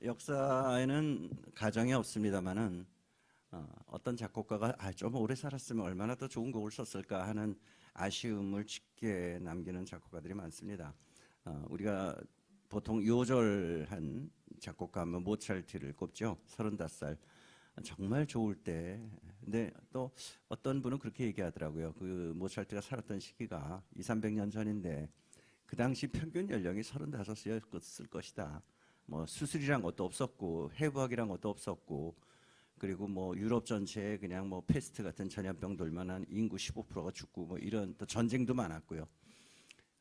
역사에는 가정이 없습니다만은 어떤 작곡가가 좀 오래 살았으면 얼마나 더 좋은 곡을 썼을까 하는 아쉬움을 짙게 남기는 작곡가들이 많습니다. 우리가 보통 요절한 작곡가 하면 모차르트를 꼽죠. 35살. 정말 좋을 때. 근데 또 어떤 분은 그렇게 얘기하더라고요. 그 모차르트가 살았던 시기가 200~300년 전인데 그 당시 평균 연령이 35이었을 것이다. 뭐 수술이란 것도 없었고 해부학이란 것도 없었고 그리고 뭐 유럽 전체에 그냥 뭐 패스트 같은 전염병 돌만 한 인구 15%가 죽고 뭐 이런 또 전쟁도 많았고요.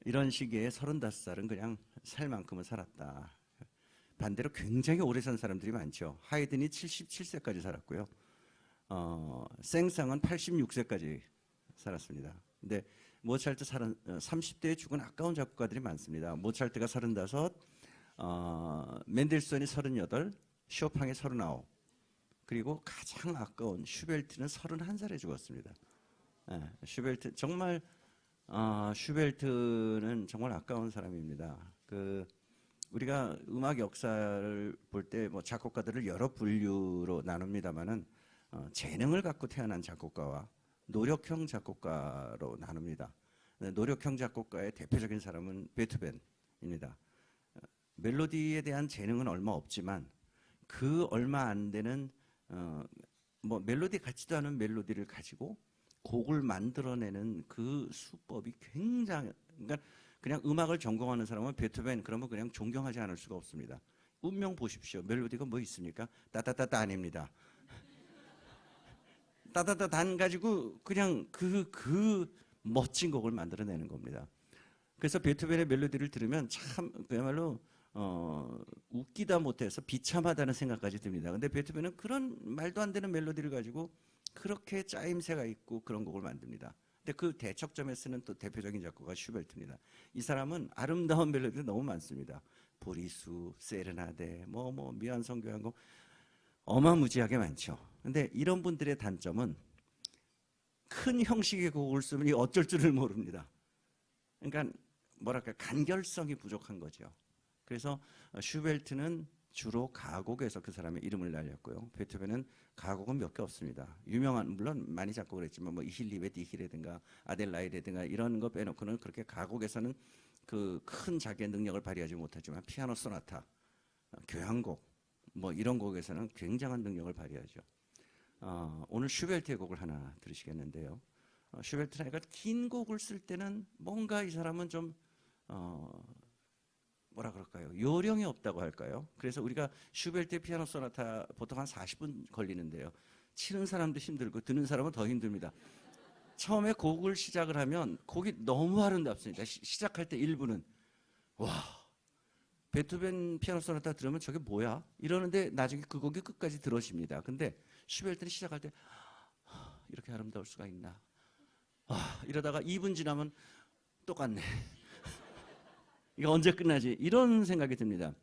이런 시기에 35살은 그냥 살 만큼은 살았다. 반대로 굉장히 오래 산 사람들이 많죠. 하이든이 77세까지 살았고요. 생상은 86세까지 살았습니다. 근데 모차르트 30대에 죽은 아까운 작곡가들이 많습니다. 모차르트가 35, 멘델스존이 38, 쇼팽이 39, 그리고 가장 아까운 슈베르트는 31살에 죽었습니다. 슈베르트 정말 슈베르트는 정말 아까운 사람입니다. 우리가 음악 역사를 볼 때 뭐 작곡가들을 여러 분류로 나눕니다만은 재능을 갖고 태어난 작곡가와 노력형 작곡가로 나눕니다. 노력형 작곡가의 대표적인 사람은 베토벤입니다. 멜로디에 대한 재능은 얼마 없지만 그 얼마 안 되는 뭐 멜로디 같지도 않은 멜로디를 가지고 곡을 만들어내는 그 수법이 굉장히, 그러니까 그냥 음악을 전공하는 사람은 베토벤 그러면 그냥 존경하지 않을 수가 없습니다. 운명 보십시오. 멜로디가 뭐 있습니까? 따따따따 아닙니다. 따따따단 가지고 그냥 그 멋진 곡을 만들어내는 겁니다. 그래서 베토벤의 멜로디를 들으면 참 그야말로 웃기다 못해서 비참하다는 생각까지 듭니다. 근데 베토벤은 그런 말도 안 되는 멜로디를 가지고 그렇게 짜임새가 있고 그런 곡을 만듭니다. 근데 그 대척점에 쓰는 또 대표적인 작곡가 슈베르트입니다. 이 사람은 아름다운 멜로디가 너무 많습니다. 보리수, 세레나데, 미완성 교향곡 어마무지하게 많죠. 근데 이런 분들의 단점은 큰 형식의 곡을 쓰면 어쩔 줄을 모릅니다. 그러니까 뭐랄까 간결성이 부족한 거죠. 그래서 슈베르트는 주로 가곡에서 그 사람의 이름을 날렸고요. 베토벤은 가곡은 몇 개 없습니다. 유명한, 물론 많이 작곡을 했지만 뭐 이힐리베 디힐이라든가 아델라이라든가 이런 거 빼놓고는 그렇게 가곡에서는 그 큰 자기의 능력을 발휘하지 못하지만 피아노 소나타, 교향곡 뭐 이런 곡에서는 굉장한 능력을 발휘하죠. 오늘 슈베르트의 곡을 하나 들으시겠는데요. 슈베르트가 긴 곡을 쓸 때는 뭔가 이 사람은 좀 뭐라 그럴까요? 요령이 없다고 할까요? 그래서 우리가 슈베르트의 피아노 소나타 보통 한 40분 걸리는데요. 치는 사람도 힘들고 듣는 사람은 더 힘듭니다. 처음에 곡을 시작을 하면 곡이 너무 아름답습니다. 시작할 때 1분은 와, 베토벤 피아노 소나타 들으면 저게 뭐야? 이러는데 나중에 그 곡이 끝까지 들어집니다. 근데 슈베르트는 시작할 때 이렇게 아름다울 수가 있나? 이러다가 2분 지나면 똑같네. 이거 언제 끝나지? 이런 생각이 듭니다.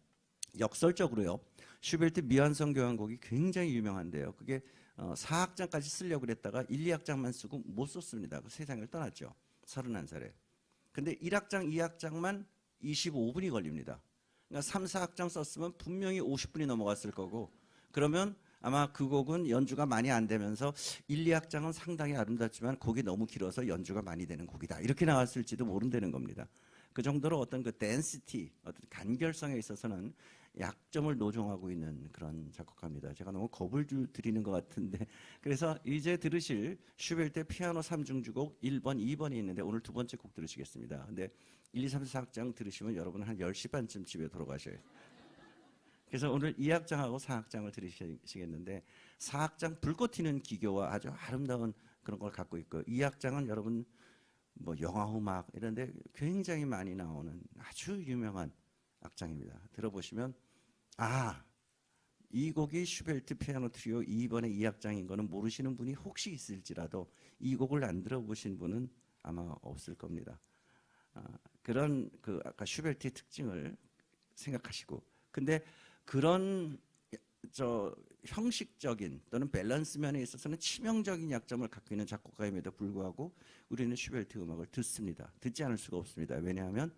역설적으로요. 슈베르트 미완성 교향곡이 굉장히 유명한데요. 그게 4악장까지 쓰려고 그랬다가 1, 2악장만 쓰고 못 썼습니다. 그 세상을 떠났죠. 31살에. 근데 1악장, 2악장만 25분이 걸립니다. 그러니까 3, 4악장 썼으면 분명히 50분이 넘어갔을 거고 그러면 아마 그 곡은 연주가 많이 안 되면서 1, 2악장은 상당히 아름답지만 곡이 너무 길어서 연주가 많이 되는 곡이다. 이렇게 나왔을지도 모른다는 겁니다. 그 정도로 어떤 그 댄시티, 어떤 간결성에 있어서는 약점을 노정하고 있는 그런 작곡가입니다. 제가 너무 겁을 드리는 것 같은데 그래서 이제 들으실 슈베르트 피아노 3중주곡 1번, 2번이 있는데 오늘 두 번째 곡 들으시겠습니다. 근데 1, 2, 3, 4악장 들으시면 여러분 한 10시 반쯤 집에 돌아가셔요. 그래서 오늘 2악장하고 4악장을 들으시겠는데 4악장 불꽃 튀는 기교와 아주 아름다운 그런 걸 갖고 있고 2악장은 여러분 뭐 영화음악 이런데 굉장히 많이 나오는 아주 유명한 악장입니다. 들어보시면 이 곡이 슈베르트 피아노 트리오 2번의 2악장인 거는 모르시는 분이 혹시 있을지라도 이 곡을 안 들어보신 분은 아마 없을 겁니다. 그런 아까 슈베르트의 특징을 생각하시고 근데 그런 형식적인 또는 밸런스 면에 있어서는 치명적인 약점을 갖고 있는 작곡가임에도 불구하고 우리는 슈베르트 음악을 듣습니다. 듣지 않을 수가 없습니다. 왜냐하면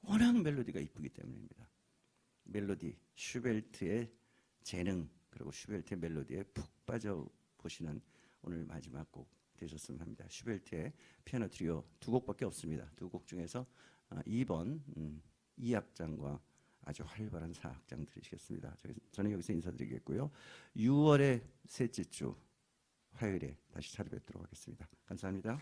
워낙 멜로디가 이쁘기 때문입니다. 멜로디, 슈베르트의 재능, 그리고 슈베르트의 멜로디에 푹 빠져 보시는 오늘 마지막 곡 되셨으면 합니다. 슈베르트의 피아노 트리오 두 곡밖에 없습니다. 두 곡 중에서 2번 2악장과 아주 활발한 4악장 들으시겠습니다. 저는 여기서 인사드리겠고요. 6월의 셋째 주 화요일에 다시 찾아뵙도록 하겠습니다. 감사합니다.